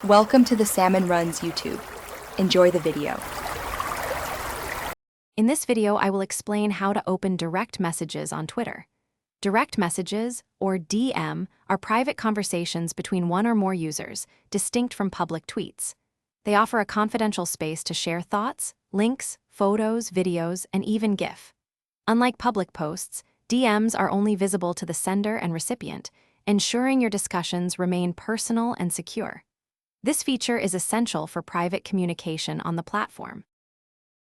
Welcome to the Salmon Runs YouTube. Enjoy the video. In this video, I will explain how to open direct messages on Twitter. Direct messages, or DM, are private conversations between one or more users, distinct from public tweets. They offer a confidential space to share thoughts, links, photos, videos, and even GIF. Unlike public posts, DMs are only visible to the sender and recipient, ensuring your discussions remain personal and secure. This feature is essential for private communication on the platform.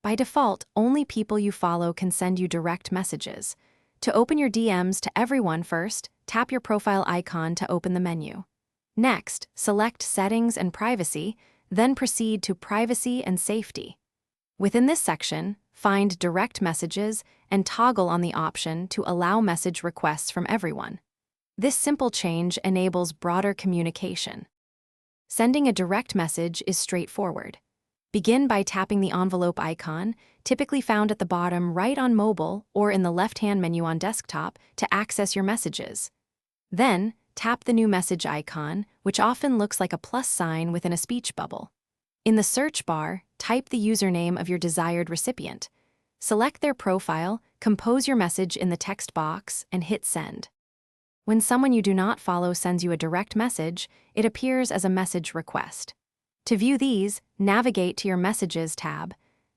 By default, only people you follow can send you direct messages. To open your DMs to everyone first, tap your profile icon to open the menu. Next, select Settings and Privacy, then proceed to Privacy and Safety. Within this section, find Direct Messages and toggle on the option to allow message requests from everyone. This simple change enables broader communication. Sending a direct message is straightforward. Begin by tapping the envelope icon, typically found at the bottom right on mobile or in the left-hand menu on desktop, to access your messages. Then, tap the new message icon, which often looks like a plus sign within a speech bubble. In the search bar, type the username of your desired recipient. Select their profile, compose your message in the text box, and hit send. When someone you do not follow sends you a direct message, it appears as a message request. To view these, navigate to your Messages tab.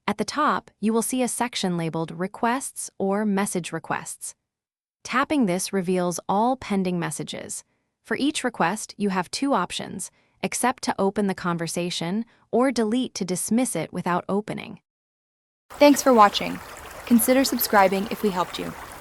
At the top, you will see a section labeled Requests or Message Requests. Tapping this reveals all pending messages. For each request, you have two options: accept to open the conversation or delete to dismiss it without opening. Thanks for watching. Consider subscribing if we helped you.